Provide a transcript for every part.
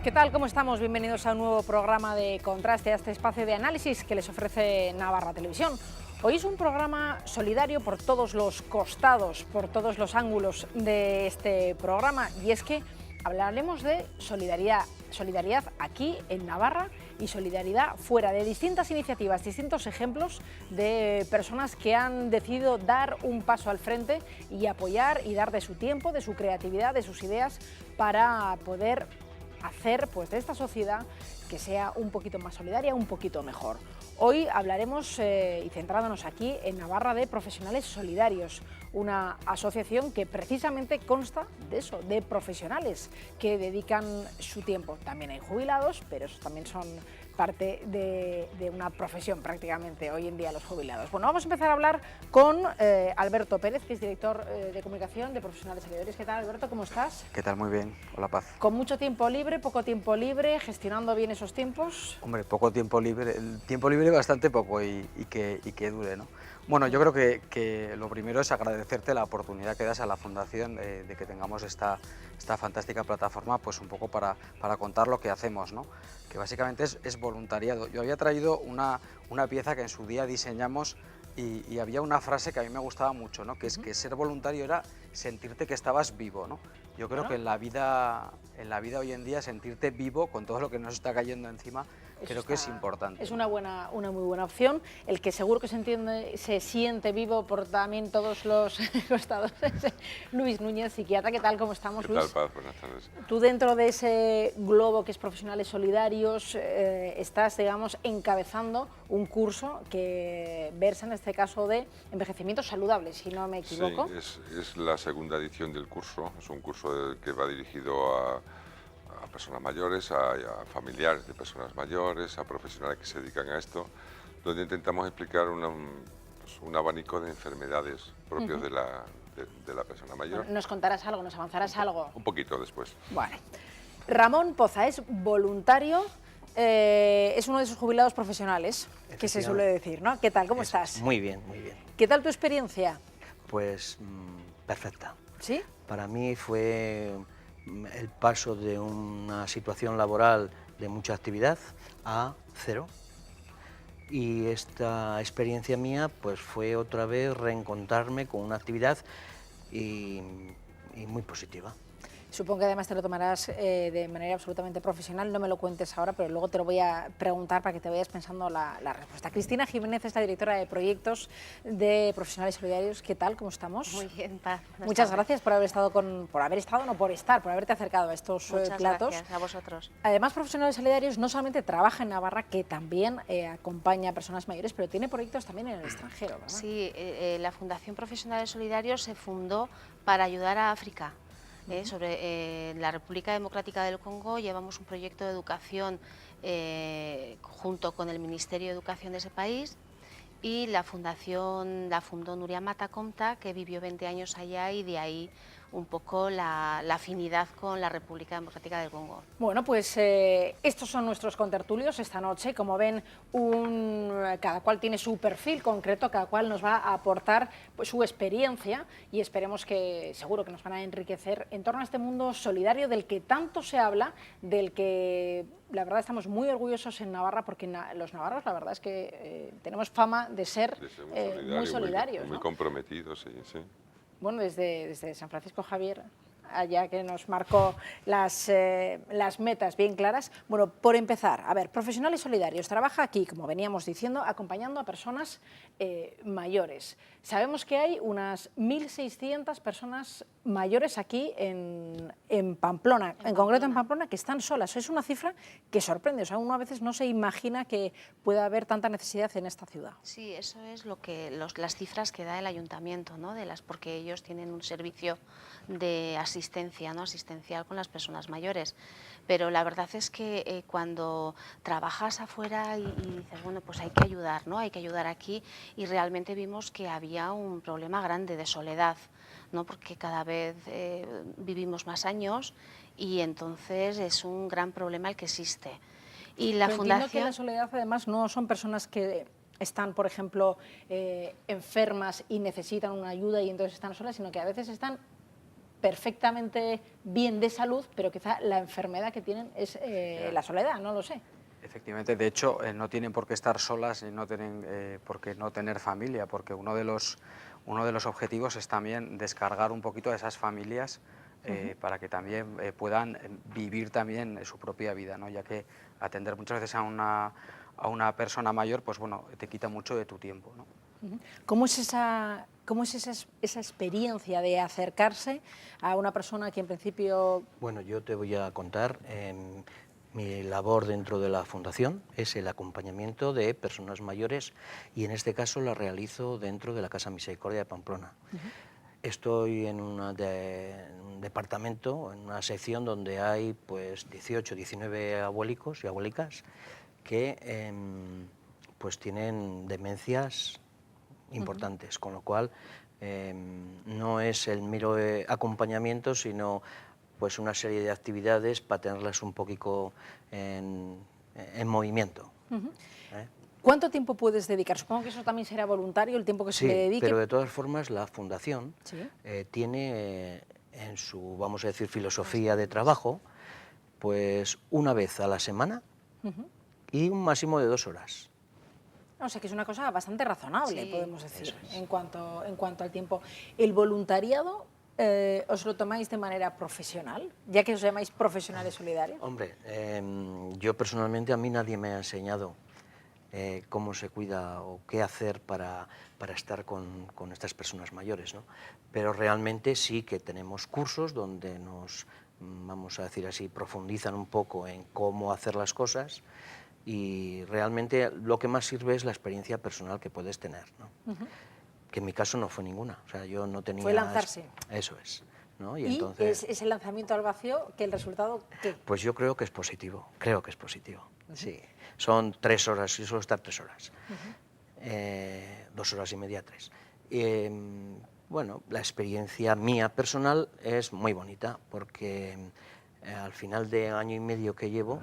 ¿Qué tal? ¿Cómo estamos? Bienvenidos a un nuevo programa de Contraste, a este espacio de análisis que les ofrece Navarra Televisión. Hoy es un programa solidario por todos los costados, por todos los ángulos de este programa, y es que hablaremos de solidaridad aquí en Navarra y solidaridad fuera, de distintas iniciativas, distintos ejemplos de personas que han decidido dar un paso al frente y apoyar y dar de su tiempo, de su creatividad, de sus ideas para poder hacer pues de esta sociedad que sea un poquito más solidaria, un poquito mejor. Hoy hablaremos y centrándonos aquí en Navarra de Profesionales Solidarios, una asociación que precisamente consta de eso, de profesionales que dedican su tiempo. También hay jubilados, pero esos también son parte de una profesión prácticamente hoy en día los jubilados. Bueno, vamos a empezar a hablar con Alberto Pérez, que es director de comunicación de Profesionales Solidarios. ¿Qué tal, Alberto? ¿Cómo estás? ¿Qué tal? Muy bien. Hola, Paz. ¿Con mucho tiempo libre, poco tiempo libre, gestionando bien esos tiempos? Hombre, poco tiempo libre, el tiempo libre bastante poco y que dure, ¿no? Bueno, yo creo que lo primero es agradecerte la oportunidad que das a la Fundación de que tengamos esta fantástica plataforma, pues un poco para contar lo que hacemos, ¿no? Que básicamente es voluntariado. Yo había traído una pieza que en su día diseñamos y había una frase que a mí me gustaba mucho, ¿no? Que es que ser voluntario era sentirte que estabas vivo, ¿no? Yo creo que en la vida hoy en día sentirte vivo con todo lo que nos está cayendo encima, creo que es importante. Es una muy buena opción. El que seguro que se siente vivo por también todos los costados es Luis Núñez, psiquiatra. ¿Qué tal? ¿Cómo estamos, Luis? ¿Qué tal, Paz? Buenas tardes. Tú, dentro de ese globo que es Profesionales Solidarios, estás, digamos, encabezando un curso que versa en este caso de envejecimiento saludable, si no me equivoco. Sí, es la segunda edición del curso. Es un curso que va dirigido a personas mayores, a familiares de personas mayores, a profesionales que se dedican a esto, donde intentamos explicar un abanico de enfermedades propios de la persona mayor. ¿Nos contarás algo, nos avanzarás algo? Un poquito después. Bueno, Ramón Poza es voluntario, es uno de esos jubilados profesionales, que se suele decir, ¿no? ¿Qué tal? ¿Cómo estás? Muy bien, muy bien. ¿Qué tal tu experiencia? Pues perfecta. ¿Sí? Para mí fue el paso de una situación laboral de mucha actividad a cero. Y esta experiencia mía pues fue otra vez reencontrarme con una actividad y muy positiva. Supongo que además te lo tomarás de manera absolutamente profesional, no me lo cuentes ahora, pero luego te lo voy a preguntar para que te vayas pensando la respuesta. Cristina Jiménez es la directora de proyectos de Profesionales Solidarios. ¿Qué tal? ¿Cómo estamos? Muy bien, Paz. Muchas gracias por por haberte acercado a estos platos. Muchas gracias a vosotros. Además, Profesionales Solidarios no solamente trabaja en Navarra, que también acompaña a personas mayores, pero tiene proyectos también en el extranjero, ¿verdad? Sí, la Fundación Profesionales Solidarios se fundó para ayudar a África. Sobre la República Democrática del Congo llevamos un proyecto de educación junto con el Ministerio de Educación de ese país, y la fundación la fundó Nuria Mata-Comta, que vivió 20 años allá, y de ahí un poco la afinidad con la República Democrática del Congo. Bueno, pues estos son nuestros contertulios esta noche. Como ven, cada cual tiene su perfil concreto, cada cual nos va a aportar pues, su experiencia, y esperemos que, seguro que nos van a enriquecer en torno a este mundo solidario del que tanto se habla, del que la verdad estamos muy orgullosos en Navarra, porque los navarros la verdad es que tenemos fama de ser muy solidarios, muy ¿no? comprometidos, sí, sí. Bueno, desde San Francisco Javier, allá que nos marcó las metas bien claras. Bueno, por empezar, a ver, Profesionales Solidarios trabaja aquí, como veníamos diciendo, acompañando a personas mayores. Sabemos que hay unas 1.600 personas mayores aquí en Pamplona, en concreto en Pamplona, que están solas. Es una cifra que sorprende, o sea, uno a veces no se imagina que pueda haber tanta necesidad en esta ciudad. Sí, eso es lo que las cifras que da el ayuntamiento, ¿no? Porque ellos tienen un servicio de asistencia, ¿no? Asistencial con las personas mayores. Pero la verdad es que cuando trabajas afuera y dices, bueno, pues hay que ayudar, ¿no? Hay que ayudar aquí, y realmente vimos que había un problema grande de soledad, ¿no? Porque cada vez vivimos más años, y entonces es un gran problema el que existe. Y la Pero entiendo que la soledad además no son personas que están, por ejemplo, enfermas y necesitan una ayuda y entonces están solas, sino que a veces están perfectamente bien de salud, pero quizá la enfermedad que tienen es la soledad, no lo sé. Efectivamente, de hecho, no tienen por qué estar solas ni no tienen por qué no tener familia, porque uno de los objetivos es también descargar un poquito a esas familias para que también puedan vivir también su propia vida, ¿no? Ya que atender muchas veces a una persona mayor, pues bueno, te quita mucho de tu tiempo, ¿no? ¿Cómo es esa experiencia de acercarse a una persona que en principio... Bueno, yo te voy a contar, mi labor dentro de la Fundación es el acompañamiento de personas mayores y en este caso la realizo dentro de la Casa Misericordia de Pamplona. Estoy en un departamento, en una sección donde hay pues 18, 19 abuelicos y abuelicas que pues tienen demencias importantes, con lo cual no es el mero acompañamiento, sino pues una serie de actividades para tenerlas un poquito en movimiento. ¿Cuánto tiempo puedes dedicar? Supongo que eso también será voluntario, el tiempo que se le dedique. Sí, pero de todas formas la Fundación ¿Sí? tiene en su, vamos a decir, filosofía de trabajo, pues una vez a la semana y un máximo de 2 horas. O sea que es una cosa bastante razonable, Sí. podemos decir, Eso es. en cuanto al tiempo. ¿El voluntariado os lo tomáis de manera profesional, ya que os llamáis profesionales solidarios? Hombre, yo personalmente, a mí nadie me ha enseñado cómo se cuida o qué hacer para estar con estas personas mayores, ¿no? Pero realmente sí que tenemos cursos donde nos, vamos a decir así, profundizan un poco en cómo hacer las cosas y realmente lo que más sirve es la experiencia personal que puedes tener, ¿no? Que en mi caso no fue ninguna, o sea, yo no tenía... Fue lanzarse. Eso es, ¿no? Y entonces... es el lanzamiento al vacío, que el resultado, ¿qué? Pues yo creo que es positivo, sí. Son 3 horas, yo suelo estar 3 horas, 2 horas y media, 3. Bueno, la experiencia mía personal es muy bonita, porque al final de año y medio que llevo,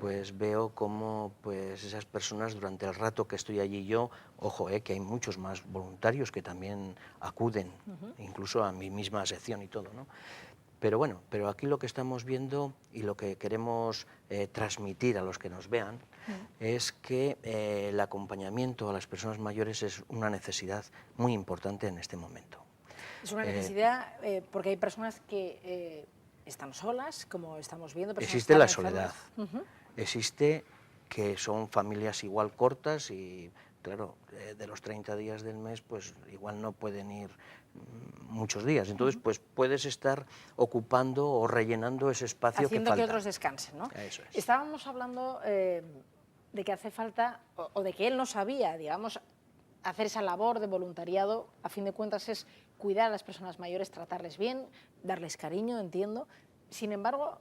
pues veo cómo pues, esas personas durante el rato que estoy allí yo, ojo, que hay muchos más voluntarios que también acuden, incluso a mi misma sección y todo, ¿no? Pero bueno, pero aquí lo que estamos viendo y lo que queremos transmitir a los que nos vean es que el acompañamiento a las personas mayores es una necesidad muy importante en este momento. Es una necesidad porque hay personas que están solas, como estamos viendo. Existe la enfermas. soledad, existe que son familias igual cortas y claro, de los 30 días del mes pues igual no pueden ir muchos días, entonces pues puedes estar ocupando o rellenando ese espacio haciendo que falta. Que otros descansen, ¿no? Eso es. Estábamos hablando de que hace falta, o de que él no sabía, digamos, hacer esa labor de voluntariado, a fin de cuentas es cuidar a las personas mayores, tratarles bien, darles cariño, entiendo. Sin embargo,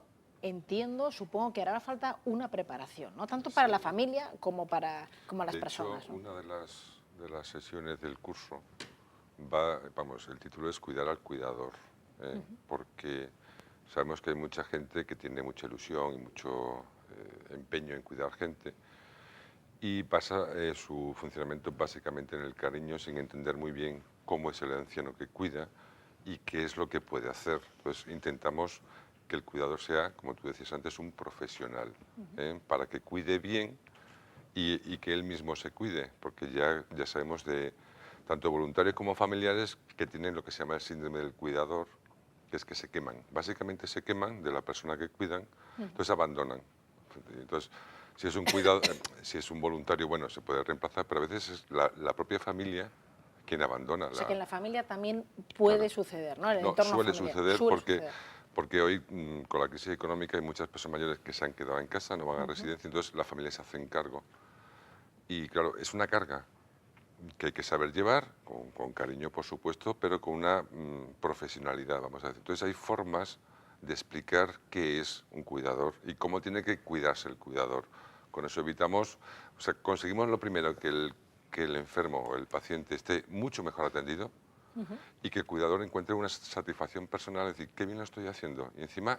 supongo que hará falta una preparación, ¿no? Tanto para la familia como las personas. De hecho, ¿no? una de las sesiones del curso el título es Cuidar al cuidador, porque sabemos que hay mucha gente que tiene mucha ilusión y mucho empeño en cuidar gente y pasa su funcionamiento básicamente en el cariño sin entender muy bien cómo es el anciano que cuida y qué es lo que puede hacer. Entonces intentamos que el cuidador sea, como tú decías antes, un profesional, para que cuide bien y que él mismo se cuide, porque ya sabemos de tanto voluntarios como familiares que tienen lo que se llama el síndrome del cuidador, que es que se queman. Básicamente se queman de la persona que cuidan, entonces abandonan. Entonces, si es un voluntario, bueno, se puede reemplazar, pero a veces es la propia familia quien abandona. O sea, que en la familia también puede suceder, ¿no? En el entorno suele familiar. suceder porque hoy, con la crisis económica, hay muchas personas mayores que se han quedado en casa, no van a residencia, entonces la familia se hace cargo. Y claro, es una carga que hay que saber llevar, con cariño por supuesto, pero con una profesionalidad, vamos a decir. Entonces hay formas de explicar qué es un cuidador y cómo tiene que cuidarse el cuidador. Con eso evitamos, o sea, conseguimos lo primero, que el enfermo o el paciente esté mucho mejor atendido y que el cuidador encuentre una satisfacción personal, es decir, qué bien lo estoy haciendo. Y encima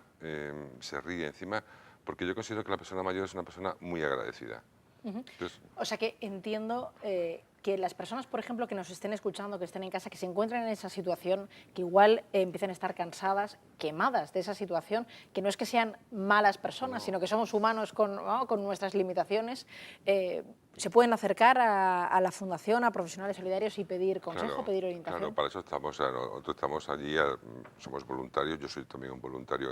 se ríe, encima, porque yo considero que la persona mayor es una persona muy agradecida. Entonces, o sea que entiendo, que las personas, por ejemplo, que nos estén escuchando, que estén en casa, que se encuentren en esa situación, que igual empiecen a estar cansadas, quemadas de esa situación, que no es que sean malas personas, sino que somos humanos con nuestras limitaciones, se pueden acercar a la Fundación, a profesionales solidarios y pedir consejo, Claro, pedir orientación. claro, para eso estamos, o sea, nosotros estamos allí, somos voluntarios, yo soy también un voluntario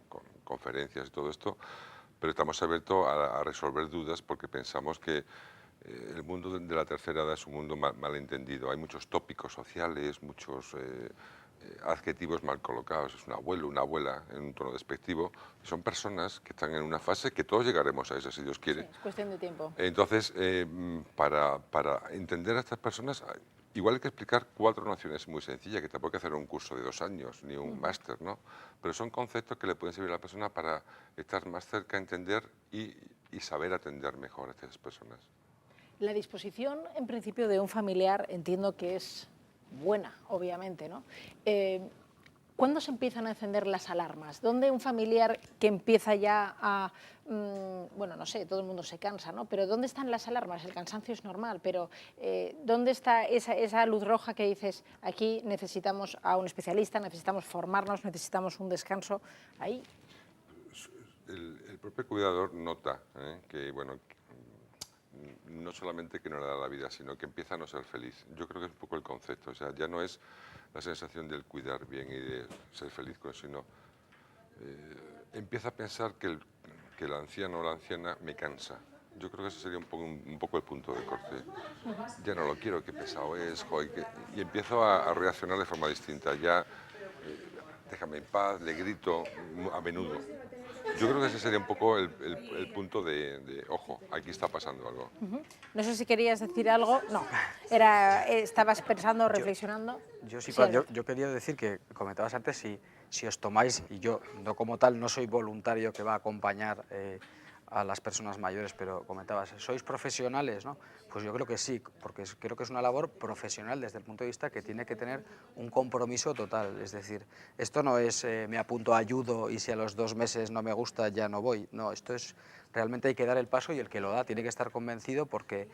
con conferencias y todo esto, pero estamos abiertos a resolver dudas porque pensamos que el mundo de la tercera edad es un mundo malentendido. Hay muchos tópicos sociales, muchos adjetivos mal colocados. Es un abuelo, una abuela, en un tono despectivo. Son personas que están en una fase que todos llegaremos a esa, si Dios quiere. Sí, es cuestión de tiempo. Entonces, para entender a estas personas, igual hay que explicar 4 nociones muy sencillas, que tampoco hay que hacer un curso de 2 años, ni un máster, ¿no? Pero son conceptos que le pueden servir a la persona para estar más cerca, entender y saber atender mejor a estas personas. La disposición, en principio, de un familiar entiendo que es buena, obviamente, ¿no? ¿Cuándo se empiezan a encender las alarmas? ¿Dónde un familiar que empieza ya a... bueno, no sé, todo el mundo se cansa, ¿no? Pero ¿dónde están las alarmas? El cansancio es normal, pero ¿dónde está esa luz roja que dices, aquí necesitamos a un especialista, necesitamos formarnos, necesitamos un descanso? Ahí. El propio cuidador nota que, bueno, no solamente que no le da la vida, sino que empieza a no ser feliz. Yo creo que es un poco el concepto, o sea, ya no es la sensación del cuidar bien y de ser feliz con eso, sino empieza a pensar que el anciano o la anciana me cansa. Yo creo que ese sería un poco el punto de corte. Ya no lo quiero, qué pesado es, joder, y empiezo a reaccionar de forma distinta. Ya déjame en paz, le grito a menudo. Yo creo que ese sería un poco el punto de ojo, aquí está pasando algo. No sé si querías decir algo. No, estabas pensando, reflexionando. Yo quería decir que comentabas antes si os tomáis, y yo no como tal no soy voluntario que va a acompañar a las personas mayores, pero comentabas, ¿sois profesionales, no? Pues yo creo que sí, porque creo que es una labor profesional desde el punto de vista que tiene que tener un compromiso total. Es decir, esto no es me apunto a ayudo y si a los 2 meses no me gusta ya no voy. No, esto es realmente hay que dar el paso y el que lo da tiene que estar convencido porque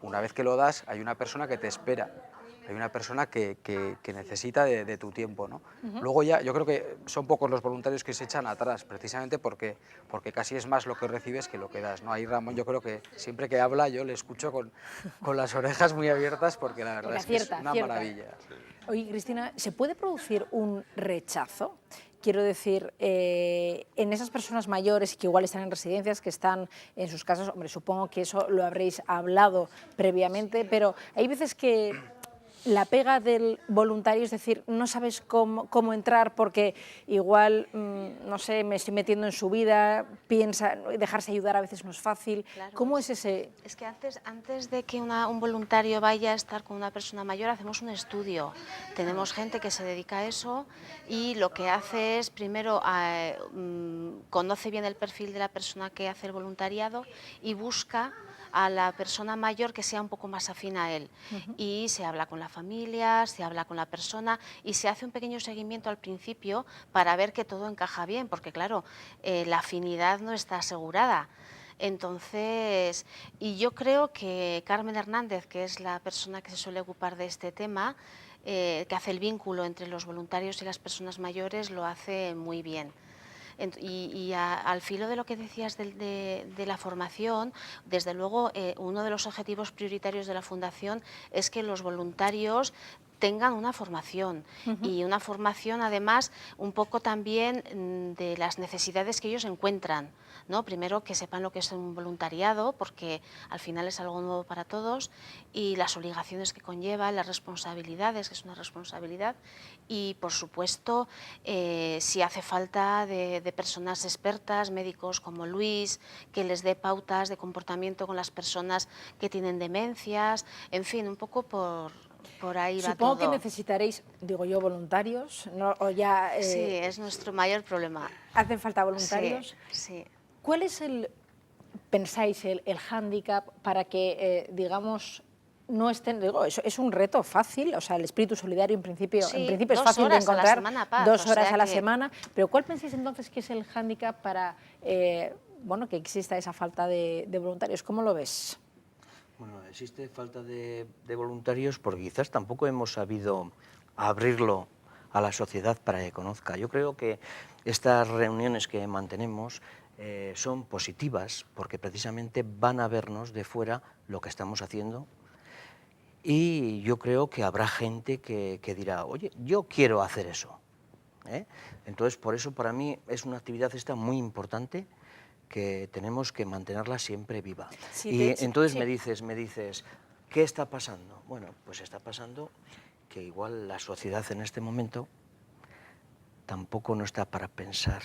una vez que lo das hay una persona que te espera. Hay una persona que necesita de tu tiempo, ¿no? Luego ya, yo creo que son pocos los voluntarios que se echan atrás, precisamente porque casi es más lo que recibes que lo que das, ¿no? Ahí Ramón, yo creo que siempre que habla yo le escucho con las orejas muy abiertas porque la verdad es que es una maravilla. Oye, Cristina, ¿se puede producir un rechazo? Quiero decir, en esas personas mayores que igual están en residencias, que están en sus casas, hombre, supongo que eso lo habréis hablado previamente, pero hay veces que la pega del voluntario, es decir, no sabes cómo entrar porque igual, no sé, me estoy metiendo en su vida, piensa, dejarse ayudar a veces no es fácil. Claro, ¿Cómo es ese...? Es que antes de que un voluntario vaya a estar con una persona mayor, hacemos un estudio. Tenemos gente que se dedica a eso y lo que hace es, primero, conoce bien el perfil de la persona que hace el voluntariado y busca a la persona mayor que sea un poco más afín a él. Y se habla con la familia, se habla con la persona y se hace un pequeño seguimiento al principio para ver que todo encaja bien, porque claro, la afinidad no está asegurada. Entonces, y yo creo que Carmen Hernández, que es la persona que se suele ocupar de este tema, que hace el vínculo entre los voluntarios y las personas mayores, lo hace muy bien. Y al filo de lo que decías de la formación, desde luego uno de los objetivos prioritarios de la Fundación es que los voluntarios tengan una formación y una formación además un poco también de las necesidades que ellos encuentran, ¿no? Primero que sepan lo que es un voluntariado, porque al final es algo nuevo para todos, y las obligaciones que conlleva, las responsabilidades, que es una responsabilidad, y por supuesto si hace falta de personas expertas, médicos como Luis, que les dé pautas de comportamiento con las personas que tienen demencias, en fin, un poco por ahí va todo. Supongo que necesitaréis, digo yo, voluntarios, ¿no? O ya, sí, es nuestro mayor problema. ¿Hacen falta voluntarios? Sí. ¿Cuál es pensáis, el hándicap para que, digamos, no estén, digo, es un reto fácil, o sea, el espíritu solidario en principio es fácil de encontrar, 2 horas a la semana, pero ¿cuál pensáis entonces que es el hándicap para bueno, que exista esa falta de voluntarios? ¿Cómo lo ves? Bueno, existe falta de voluntarios porque quizás tampoco hemos sabido abrirlo a la sociedad para que conozca. Yo creo que estas reuniones que mantenemos son positivas porque precisamente van a vernos de fuera lo que estamos haciendo, y yo creo que habrá gente que dirá, oye, yo quiero hacer eso, ¿eh? Entonces, por eso para mí es una actividad esta muy importante que tenemos que mantenerla siempre viva. Sí, Y sí, entonces sí. me dices, ¿qué está pasando? Bueno, pues está pasando que igual la sociedad en este momento tampoco no está para pensar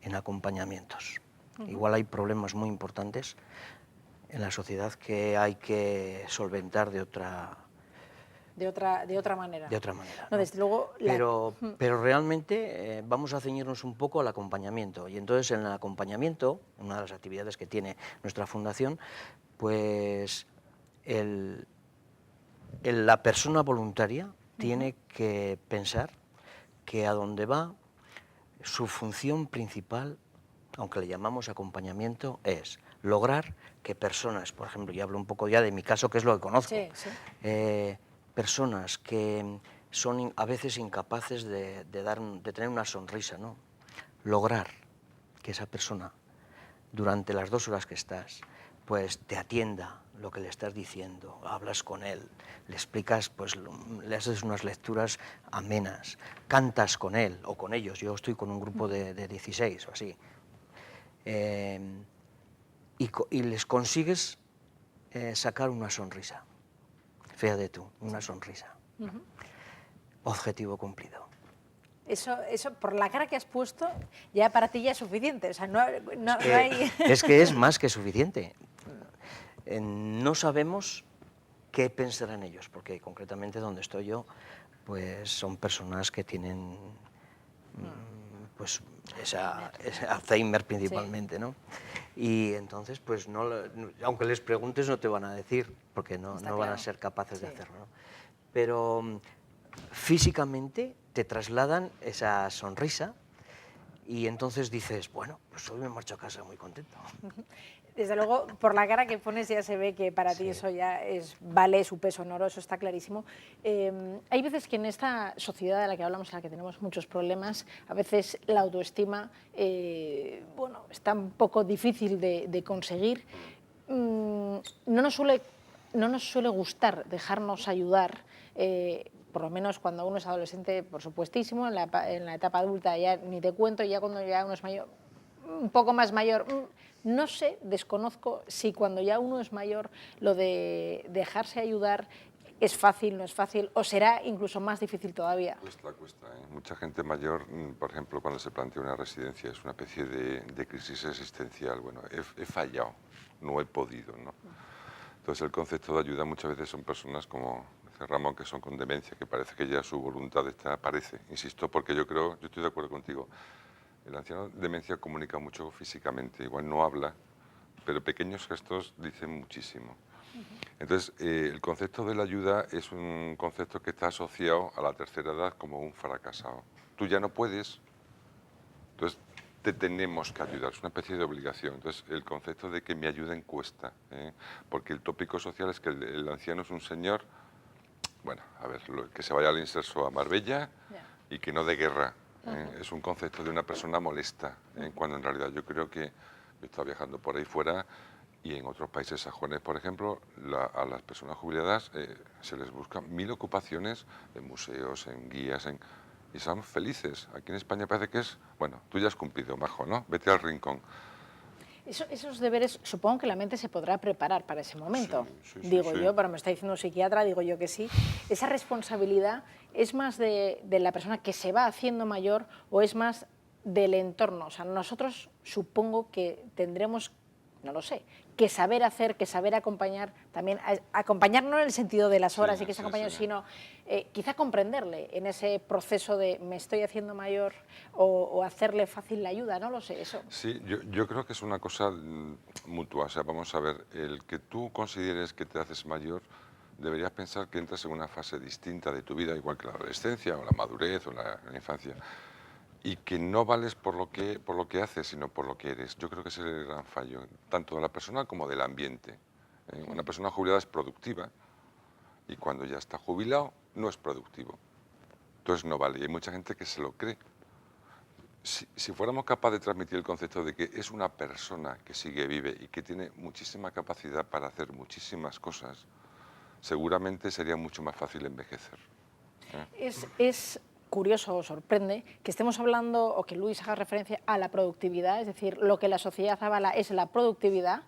en acompañamientos. Igual hay problemas muy importantes en la sociedad que hay que solventar de otra manera. De otra manera. No, ¿no? desde luego, Pero realmente vamos a ceñirnos un poco al acompañamiento. Y entonces en el acompañamiento, una de las actividades que tiene nuestra fundación, pues la persona voluntaria tiene que pensar que a donde va, su función principal, aunque le llamamos acompañamiento, es lograr que personas, por ejemplo, yo hablo un poco ya de mi caso, que es lo que conozco, Sí, sí. Personas que son a veces incapaces de tener una sonrisa, ¿no? Lograr que esa persona, durante las 2 horas que estás, pues te atienda lo que le estás diciendo, hablas con él, le explicas, pues le haces unas lecturas amenas, cantas con él o con ellos. Yo estoy con un grupo de 16 o así. Y les consigues sacar una sonrisa. Fíjate tú, una sonrisa. Objetivo cumplido. Eso, por la cara que has puesto, ya para ti ya es suficiente. O sea, no hay... Es que es más que suficiente. No sabemos qué pensarán ellos, porque concretamente donde estoy yo, pues son personas que tienen pues ese Alzheimer principalmente, ¿no? Y entonces, pues aunque les preguntes no te van a decir, porque no van a ser capaces de hacerlo, ¿no? Pero físicamente te trasladan esa sonrisa y entonces dices, bueno, pues hoy me marcho a casa muy contento. Desde luego, por la cara que pones ya se ve que para ti eso ya vale su peso en oro, eso está clarísimo. Hay veces que en esta sociedad de la que hablamos, en la que tenemos muchos problemas, a veces la autoestima bueno, está un poco difícil de conseguir. No nos suele gustar dejarnos ayudar, por lo menos cuando uno es adolescente, por supuestísimo, en la etapa adulta ya ni te cuento, ya cuando ya uno es mayor, un poco más mayor, no sé, desconozco si cuando ya uno es mayor lo de dejarse ayudar es fácil, no es fácil, o será incluso más difícil todavía. Cuesta, ¿eh? Mucha gente mayor, por ejemplo, cuando se plantea una residencia, es una especie de crisis existencial. Bueno, he fallado, no he podido, ¿no? Entonces el concepto de ayuda muchas veces son personas como dice Ramón, que son con demencia, que parece que ya su voluntad aparece. Insisto, porque yo estoy de acuerdo contigo, el anciano de demencia comunica mucho físicamente, igual no habla, pero pequeños gestos dicen muchísimo. Entonces, el concepto de la ayuda es un concepto que está asociado a la tercera edad como un fracasado. Tú ya no puedes, entonces te tenemos que ayudar, es una especie de obligación. Entonces, el concepto de que me ayuden cuesta, porque el tópico social es que el anciano es un señor, bueno, a ver, que se vaya al inserso a Marbella y que no de guerra. Es un concepto de una persona molesta, cuando en realidad yo creo que yo estaba viajando por ahí fuera y en otros países sajones, por ejemplo, a las personas jubiladas se les buscan 1000 ocupaciones en museos, en guías, y son felices. Aquí en España parece que es, bueno, tú ya has cumplido, majo, ¿no? Vete al rincón. Esos deberes, supongo que la mente se podrá preparar para ese momento, sí, digo yo, pero me está diciendo un psiquiatra, digo yo que sí. ¿Esa responsabilidad es más de la persona que se va haciendo mayor o es más del entorno? O sea, nosotros supongo que tendremos, no lo sé, que saber hacer, que saber acompañar, también acompañar no en el sentido de las horas y que está acompañado, sino quizá comprenderle en ese proceso de me estoy haciendo mayor o hacerle fácil la ayuda, no lo sé, eso. Sí, yo creo que es una cosa mutua, o sea, vamos a ver, el que tú consideres que te haces mayor, deberías pensar que entras en una fase distinta de tu vida, igual que la adolescencia o la madurez o la infancia, y que no vales por lo que haces, sino por lo que eres. Yo creo que ese es el gran fallo, tanto de la persona como del ambiente. Una persona jubilada es productiva y cuando ya está jubilado no es productivo. Entonces no vale. Y hay mucha gente que se lo cree. Si fuéramos capaces de transmitir el concepto de que es una persona que sigue vive y que tiene muchísima capacidad para hacer muchísimas cosas, seguramente sería mucho más fácil envejecer. Es curioso o sorprende que estemos hablando o que Luis haga referencia a la productividad, es decir, lo que la sociedad avala es la productividad.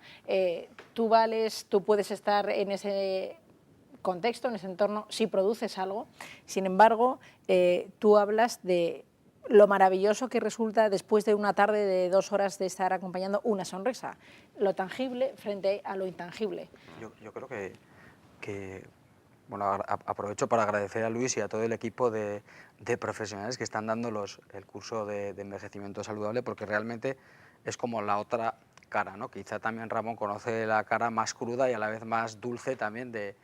Tú vales, tú puedes estar en ese contexto, en ese entorno, si produces algo. Sin embargo, tú hablas de lo maravilloso que resulta después de una tarde de 2 horas de estar acompañando una sonrisa, lo tangible frente a lo intangible. Yo creo que bueno, aprovecho para agradecer a Luis y a todo el equipo de profesionales que están dando el curso de envejecimiento saludable, porque realmente es como la otra cara, ¿no? Quizá también Ramón conoce la cara más cruda y a la vez más dulce también de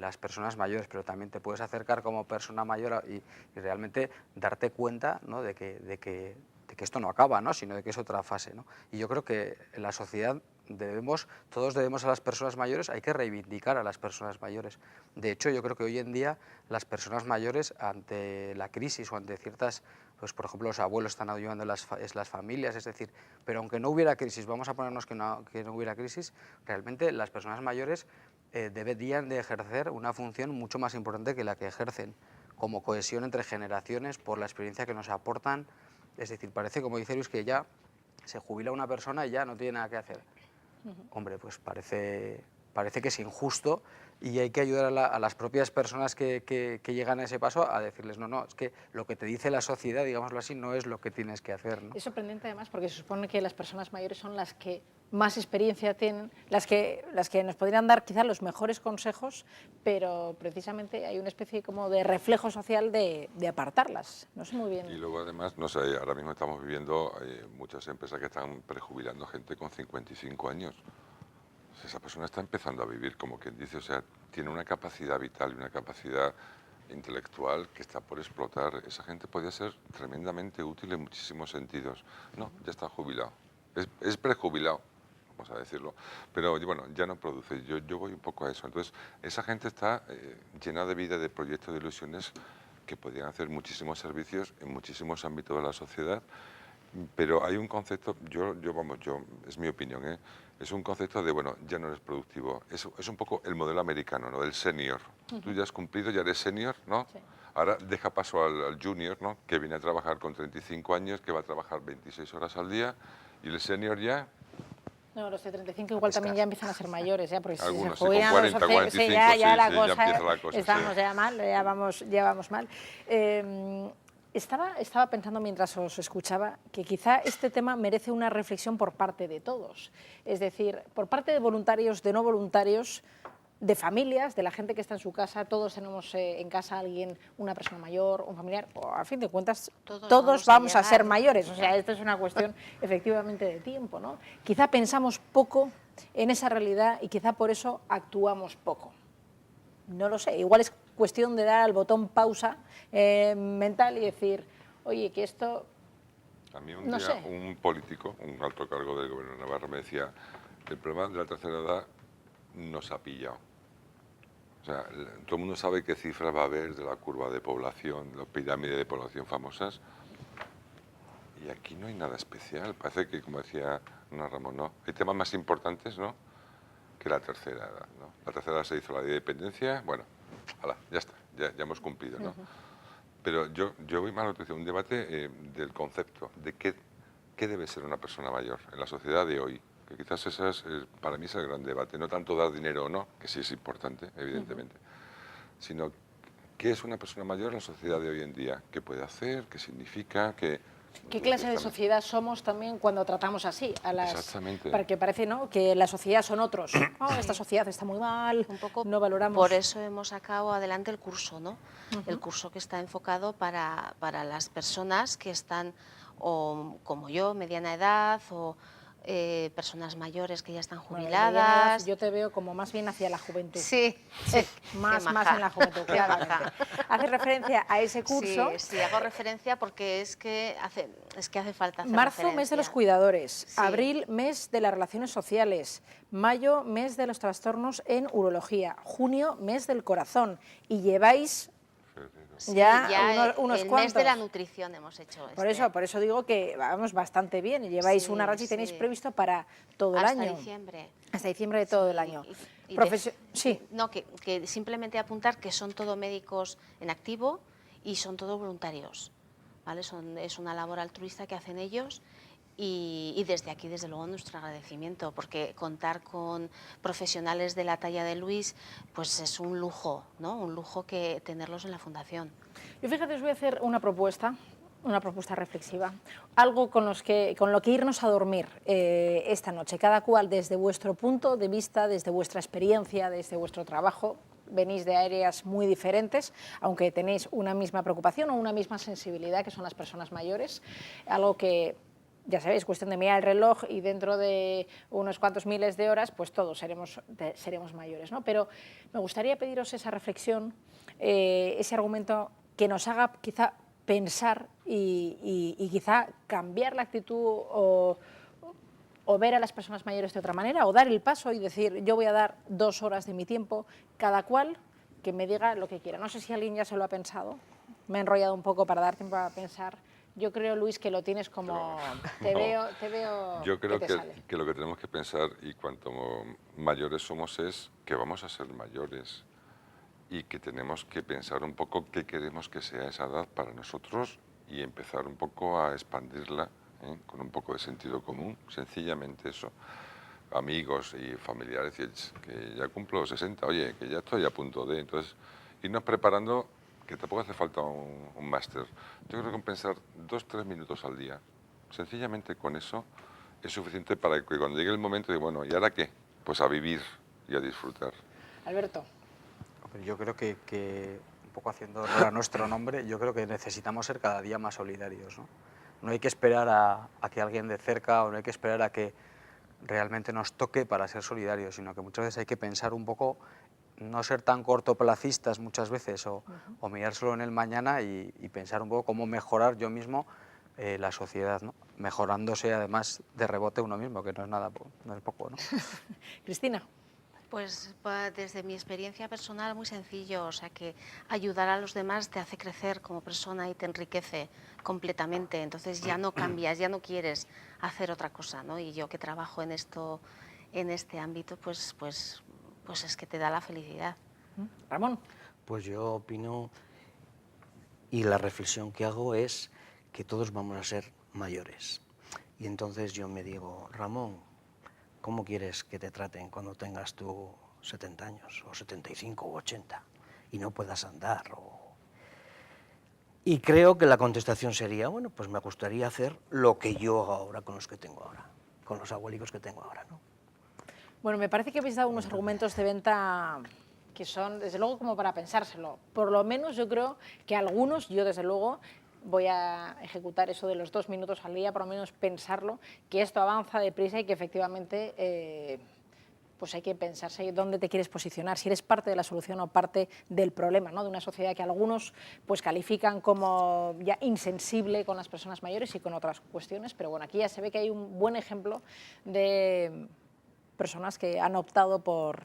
las personas mayores, pero también te puedes acercar como persona mayor y realmente darte cuenta, ¿no? de que esto no acaba, ¿no? Sino de que es otra fase, ¿no? Y yo creo que en la sociedad todos debemos a las personas mayores, hay que reivindicar a las personas mayores. De hecho, yo creo que hoy en día las personas mayores, ante la crisis o ante ciertas, pues por ejemplo los abuelos están ayudando las familias, es decir, pero aunque no hubiera crisis, vamos a ponernos que no hubiera crisis, realmente las personas mayores deberían de ejercer una función mucho más importante que la que ejercen, como cohesión entre generaciones por la experiencia que nos aportan. Es decir, parece, como dice Luis, que ya se jubila una persona y ya no tiene nada que hacer. Hombre, pues parece que es injusto y hay que ayudar a las propias personas que llegan a ese paso a decirles, no, es que lo que te dice la sociedad, digámoslo así, no es lo que tienes que hacer, ¿no? Es sorprendente además porque se supone que las personas mayores son las que más experiencia tienen, las que nos podrían dar quizás los mejores consejos, pero precisamente hay una especie como de reflejo social de apartarlas. No sé muy bien. Y luego además, no sé, ahora mismo estamos viviendo muchas empresas que están prejubilando gente con 55 años. Esa persona está empezando a vivir, como quien dice, o sea, tiene una capacidad vital y una capacidad intelectual que está por explotar. Esa gente podría ser tremendamente útil en muchísimos sentidos. No, ya está jubilado. Es prejubilado, vamos a decirlo. Pero bueno, ya no produce. Yo voy un poco a eso. Entonces, esa gente está llena de vida, de proyectos, de ilusiones que podrían hacer muchísimos servicios en muchísimos ámbitos de la sociedad. Pero hay un concepto, es mi opinión, es un concepto de, bueno, ya no eres productivo. Es un poco el modelo americano, ¿no? Del senior. Tú ya has cumplido, ya eres senior, ¿no? Sí. Ahora deja paso al junior, ¿no? Que viene a trabajar con 35 años, que va a trabajar 26 horas al día, y el senior ya... No, los de 35 igual también ya empiezan a ser mayores, porque si Algunos, se sí, con jubilan 40, los 45, ya sí, la sí, cosa, ya empieza la cosa, estamos sí. ya mal, ya vamos mal. Estaba pensando mientras os escuchaba que quizá este tema merece una reflexión por parte de todos, es decir, por parte de voluntarios, de no voluntarios, de familias, de la gente que está en su casa. Todos tenemos en casa a alguien, una persona mayor, un familiar, o a fin de cuentas todos vamos a ser mayores, o sea, esto es una cuestión efectivamente de tiempo, ¿no? Quizá pensamos poco en esa realidad y quizá por eso actuamos poco. No lo sé, igual es cuestión de dar al botón pausa mental y decir, oye, que esto... A mí no sé. un político, un alto cargo del gobierno de Navarra me decía, el problema de la tercera edad nos ha pillado. O sea, todo el mundo sabe qué cifras va a haber de la curva de población, las pirámides de población famosas, y aquí no hay nada especial. Parece que, como decía Ramón, ¿no? Hay temas más importantes, ¿no?, que la tercera edad, ¿no? La tercera edad se hizo la ley de dependencia, bueno, ala, ya está, ya hemos cumplido, ¿no? Pero yo voy más a un debate del concepto de qué debe ser una persona mayor en la sociedad de hoy. Que quizás para mí es el gran debate, no tanto dar dinero o no, que sí es importante, evidentemente, sino qué es una persona mayor en la sociedad de hoy en día, qué puede hacer, qué significa, ¿Qué clase de sociedad somos también cuando tratamos así a las... Exactamente. Porque parece, ¿no?, que la sociedad son otros. Oh, esta sociedad está muy mal, un poco no valoramos... Por eso hemos sacado adelante el curso, ¿no? El curso que está enfocado para las personas que están, o como yo, mediana edad, o personas mayores que ya están Bueno, jubiladas. yo te veo como más bien hacia la juventud. Sí, sí, más qué maja, en la juventud, qué claramente. maja. Haces referencia a ese curso. Sí, sí, hago referencia porque es que hace falta hacer Marzo, mes de referencia. los cuidadores. Sí. Abril, mes de las relaciones sociales. Mayo, mes de los trastornos en urología. Junio, mes del corazón. Y lleváis Sí, ya unos el cuantos. mes de la nutrición hemos hecho. Por eso digo que vamos bastante bien. Lleváis Sí, una racha y tenéis sí. previsto para todo el año. Hasta diciembre. Hasta diciembre de todo Sí, el año. y Sí. No, que simplemente apuntar que son todo médicos en activo y son todos voluntarios, ¿vale? Es una labor altruista que hacen ellos y desde aquí, desde luego, nuestro agradecimiento, porque contar con profesionales de la talla de Luis, pues es un lujo, ¿no? Un lujo que tenerlos en la Fundación. Yo fíjate, os voy a hacer una propuesta reflexiva, algo con lo que irnos a dormir esta noche, cada cual desde vuestro punto de vista, desde vuestra experiencia, desde vuestro trabajo. Venís de áreas muy diferentes, aunque tenéis una misma preocupación o una misma sensibilidad, que son las personas mayores, algo que, ya sabéis, cuestión de mirar el reloj y dentro de unos cuantos miles de horas, pues todos seremos mayores, ¿no? Pero me gustaría pediros esa reflexión, ese argumento que nos haga quizá pensar y quizá cambiar la actitud o ver a las personas mayores de otra manera, o dar el paso y decir, yo voy a dar 2 horas de mi tiempo, cada cual que me diga lo que quiera. No sé si alguien ya se lo ha pensado, me he enrollado un poco para dar tiempo a pensar. Yo creo, Luis, que lo tienes como... Te veo Yo creo que te sale. que lo que tenemos que pensar, y cuanto mayores somos, es que vamos a ser mayores y que tenemos que pensar un poco qué queremos que sea esa edad para nosotros y empezar un poco a expandirla, con un poco de sentido común, sencillamente eso. Amigos y familiares, que ya cumplo 60, oye, que ya estoy a punto de... Entonces, irnos preparando, que tampoco hace falta un máster. Yo creo que pensar 2-3 minutos al día, sencillamente con eso, es suficiente para que cuando llegue el momento de, bueno, ¿y ahora qué? Pues a vivir y a disfrutar. Alberto. Yo creo que un poco haciendo honor a nuestro nombre, yo creo que necesitamos ser cada día más solidarios, ¿no? No hay que esperar a que alguien de cerca o no hay que esperar a que realmente nos toque para ser solidarios, sino que muchas veces hay que pensar un poco, no ser tan cortoplacistas muchas veces o mirar solo en el mañana y pensar un poco cómo mejorar yo mismo la sociedad, ¿no? Mejorándose además de rebote uno mismo, que no es nada, no es poco, ¿no? Cristina. Pues desde mi experiencia personal, muy sencillo, o sea que ayudar a los demás te hace crecer como persona y te enriquece completamente, entonces ya no cambias, ya no quieres hacer otra cosa, ¿no? Y yo que trabajo en esto, en este ámbito, pues es que te da la felicidad. Ramón. Pues yo opino, y la reflexión que hago es que todos vamos a ser mayores. Y entonces yo me digo, Ramón, ¿cómo quieres que te traten cuando tengas tú 70 años, o 75 o 80, y no puedas andar? Y creo que la contestación sería, bueno, pues me gustaría hacer lo que yo hago ahora con los que tengo ahora, con los abuelicos que tengo ahora, ¿no? Bueno, me parece que habéis dado unos argumentos de venta que son, desde luego, como para pensárselo. Por lo menos yo creo que algunos, yo desde luego, voy a ejecutar eso de los 2 minutos al día, por lo menos pensarlo, que esto avanza deprisa y que efectivamente pues hay que pensarse dónde te quieres posicionar, si eres parte de la solución o parte del problema, ¿no? De una sociedad que algunos pues califican como ya insensible con las personas mayores y con otras cuestiones, pero bueno, aquí ya se ve que hay un buen ejemplo de personas que han optado por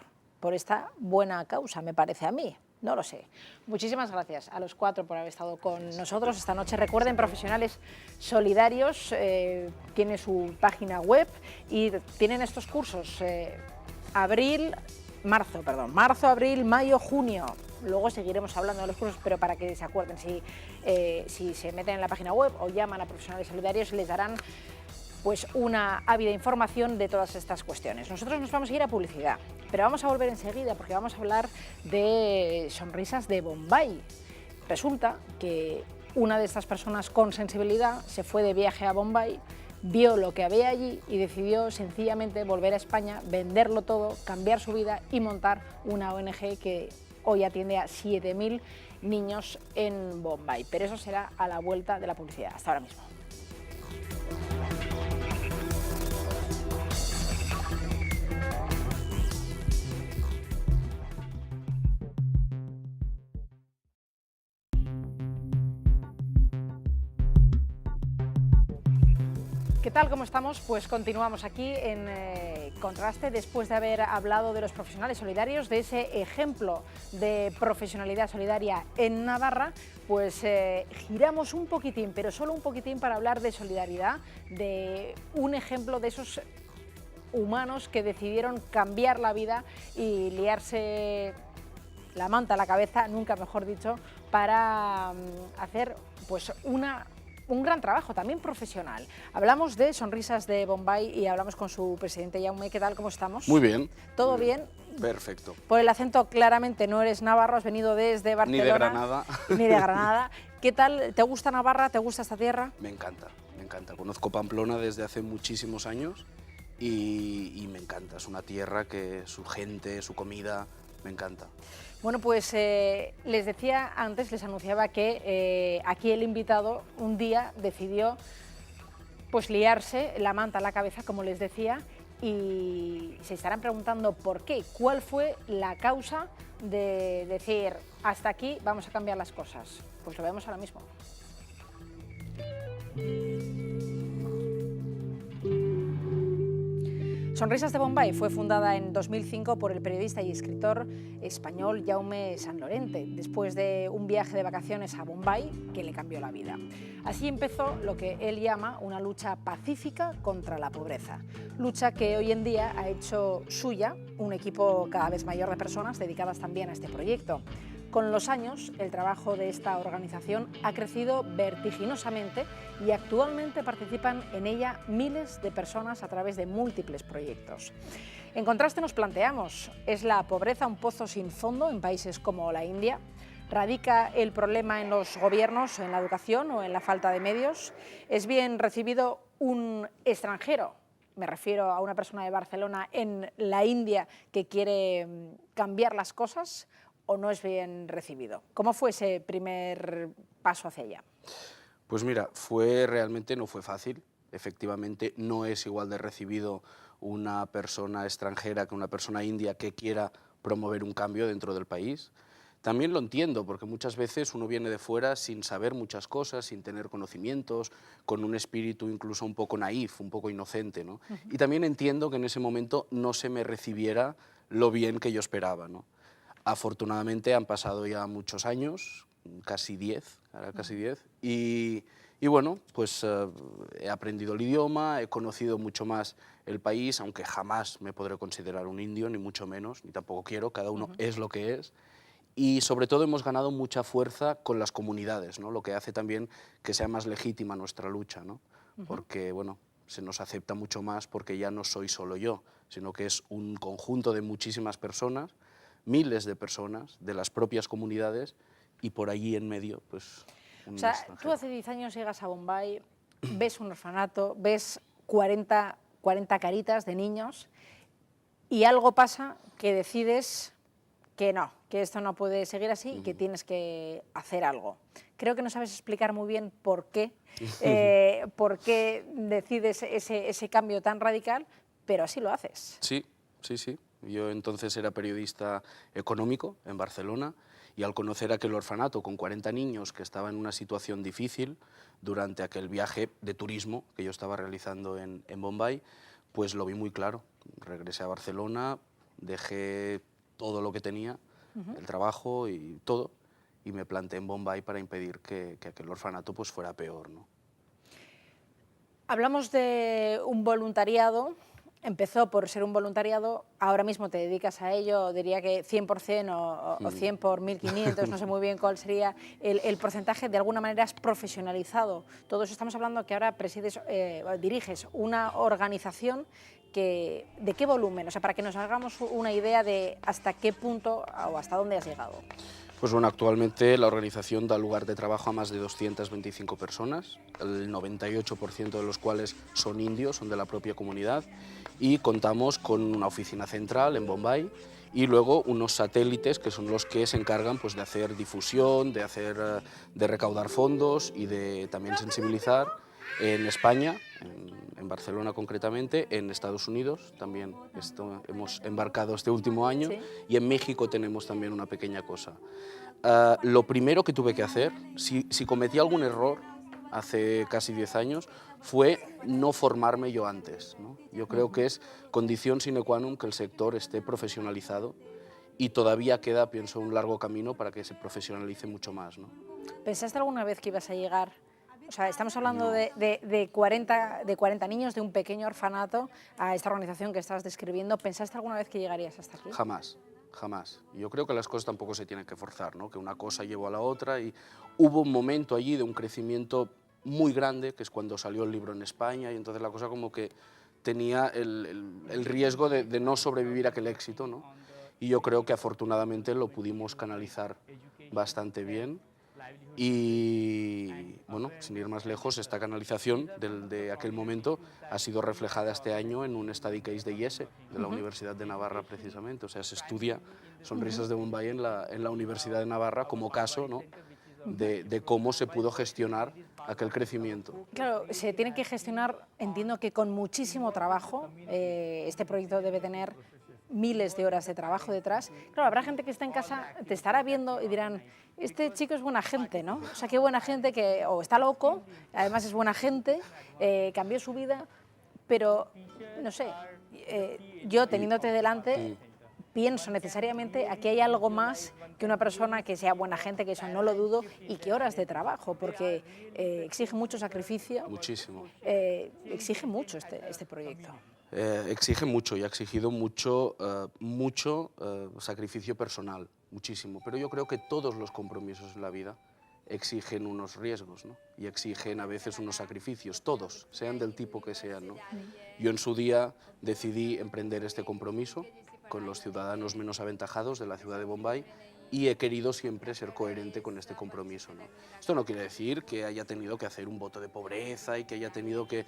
esta buena causa, me parece a mí. No lo sé. Muchísimas gracias a los 4 por haber estado con nosotros esta noche. Recuerden, Profesionales Solidarios tiene su página web y tienen estos cursos marzo, abril, mayo, junio. Luego seguiremos hablando de los cursos, pero para que se acuerden, si se meten en la página web o llaman a Profesionales Solidarios, les darán pues una ávida información de todas estas cuestiones. Nosotros nos vamos a ir a publicidad, pero vamos a volver enseguida porque vamos a hablar de sonrisas de Bombay. Resulta que una de estas personas con sensibilidad se fue de viaje a Bombay, vio lo que había allí y decidió sencillamente volver a España, venderlo todo, cambiar su vida y montar una ONG que hoy atiende a 7.000 niños en Bombay. Pero eso será a la vuelta de la publicidad. Hasta ahora mismo. ¿Qué tal? ¿Cómo estamos? Pues continuamos aquí en Contraste, después de haber hablado de los profesionales solidarios, de ese ejemplo de profesionalidad solidaria en Navarra, pues giramos un poquitín, pero solo un poquitín, para hablar de solidaridad, de un ejemplo de esos humanos que decidieron cambiar la vida y liarse la manta a la cabeza, nunca mejor dicho, para hacer pues un gran trabajo, también profesional. Hablamos de Sonrisas de Bombay y hablamos con su presidente, Jaume. ¿Qué tal? ¿Cómo estamos? Muy bien. ¿Todo bien? Perfecto. Por el acento, claramente no eres navarro, has venido desde Barcelona. Ni de Granada. Ni de Granada. ¿Qué tal? ¿Te gusta Navarra? ¿Te gusta esta tierra? Me encanta, me encanta. Conozco Pamplona desde hace muchísimos años y me encanta. Es una tierra que su gente, su comida, me encanta. Bueno, pues les decía antes, les anunciaba que aquí el invitado un día decidió pues liarse la manta a la cabeza, como les decía, y se estarán preguntando por qué, cuál fue la causa de decir hasta aquí, vamos a cambiar las cosas. Pues lo vemos ahora mismo. Sonrisas de Bombay fue fundada en 2005 por el periodista y escritor español Jaume Sanlorente, después de un viaje de vacaciones a Bombay que le cambió la vida. Así empezó lo que él llama una lucha pacífica contra la pobreza, lucha que hoy en día ha hecho suya un equipo cada vez mayor de personas dedicadas también a este proyecto. Con los años, el trabajo de esta organización ha crecido vertiginosamente y actualmente participan en ella miles de personas a través de múltiples proyectos. En Contraste nos planteamos, ¿es la pobreza un pozo sin fondo en países como la India? ¿Radica el problema en los gobiernos, en la educación o en la falta de medios? ¿Es bien recibido un extranjero? Me refiero a una persona de Barcelona en la India que quiere cambiar las cosas, ¿o no es bien recibido? ¿Cómo fue ese primer paso hacia allá? Pues mira, realmente no fue fácil. Efectivamente, no es igual de recibido una persona extranjera que una persona india que quiera promover un cambio dentro del país. También lo entiendo, porque muchas veces uno viene de fuera sin saber muchas cosas, sin tener conocimientos, con un espíritu incluso un poco naif, un poco inocente, ¿no? Y también entiendo que en ese momento no se me recibiera lo bien que yo esperaba, ¿no? Afortunadamente han pasado ya muchos años, casi 10, y bueno, pues he aprendido el idioma, he conocido mucho más el país, aunque jamás me podré considerar un indio, ni mucho menos, ni tampoco quiero, cada uno es lo que es. Y sobre todo hemos ganado mucha fuerza con las comunidades, ¿no? Lo que hace también que sea más legítima nuestra lucha, ¿no? Porque, bueno, se nos acepta mucho más porque ya no soy solo yo, sino que es un conjunto de muchísimas personas, miles de personas de las propias comunidades y por allí en medio, pues, un extranjero. Tú hace 10 años llegas a Bombay, ves un orfanato, ves 40 caritas de niños y algo pasa que decides que no, que esto no puede seguir así y que tienes que hacer algo. Creo que no sabes explicar muy bien por qué decides ese cambio tan radical, pero así lo haces. Sí. Yo entonces era periodista económico en Barcelona y al conocer aquel orfanato con 40 niños que estaba en una situación difícil durante aquel viaje de turismo que yo estaba realizando en Bombay, pues lo vi muy claro. Regresé a Barcelona, dejé todo lo que tenía, el trabajo y todo, y me planté en Bombay para impedir que aquel orfanato pues fuera peor, ¿no? Hablamos de un voluntariado. Empezó por ser un voluntariado, ahora mismo te dedicas a ello, diría que 100% o 100 por 1.500, no sé muy bien cuál sería el porcentaje, de alguna manera has profesionalizado todo eso. Estamos hablando que ahora diriges una organización que, ¿de qué volumen? O sea, para que nos hagamos una idea de hasta qué punto o hasta dónde has llegado. Pues bueno, actualmente la organización da lugar de trabajo a más de 225 personas, el 98% de los cuales son indios, son de la propia comunidad, y contamos con una oficina central en Bombay y luego unos satélites que son los que se encargan pues, de hacer difusión, de recaudar fondos y de también sensibilizar en España, en Barcelona concretamente, en Estados Unidos también hemos embarcado este último año, sí. Y en México tenemos también una pequeña cosa. Lo primero que tuve que hacer, si cometí algún error hace casi 10 años, fue no formarme yo antes, ¿no? Yo creo que es condición sine qua non que el sector esté profesionalizado y todavía queda, pienso, un largo camino para que se profesionalice mucho más, ¿no? ¿Pensaste alguna vez que ibas a llegar? O sea, estamos hablando de 40 niños de un pequeño orfanato a esta organización que estás describiendo. ¿Pensaste alguna vez que llegarías hasta aquí? Jamás, jamás. Yo creo que las cosas tampoco se tienen que forzar, ¿no? Que una cosa llevó a la otra y hubo un momento allí de un crecimiento muy grande, que es cuando salió el libro en España, y entonces la cosa como que tenía el riesgo de no sobrevivir a aquel éxito, ¿no? Y yo creo que afortunadamente lo pudimos canalizar bastante bien. Y bueno, sin ir más lejos, esta canalización de aquel momento ha sido reflejada este año en un study case de IESE, de la Universidad de Navarra precisamente. O sea, se estudia Sonrisas de Bombay en la Universidad de Navarra como caso, ¿no?, de cómo se pudo gestionar aquel crecimiento. Claro, se tiene que gestionar, entiendo que con muchísimo trabajo. Este proyecto debe tener miles de horas de trabajo detrás. Claro, habrá gente que está en casa, te estará viendo y dirán, este chico es buena gente, ¿no? O sea, qué buena gente, o está loco, además es buena gente, cambió su vida, pero, no sé, yo teniéndote delante, pienso necesariamente aquí hay algo más que una persona que sea buena gente, que eso no lo dudo, y que horas de trabajo, porque exige mucho sacrificio. Muchísimo. Exige mucho este proyecto. Exige mucho y ha exigido mucho sacrificio personal, muchísimo. Pero yo creo que todos los compromisos en la vida exigen unos riesgos, ¿no? Y exigen a veces unos sacrificios, todos, sean del tipo que sean, ¿no? Yo en su día decidí emprender este compromiso con los ciudadanos menos aventajados de la ciudad de Bombay y he querido siempre ser coherente con este compromiso, ¿no? Esto no quiere decir que haya tenido que hacer un voto de pobreza y que haya tenido que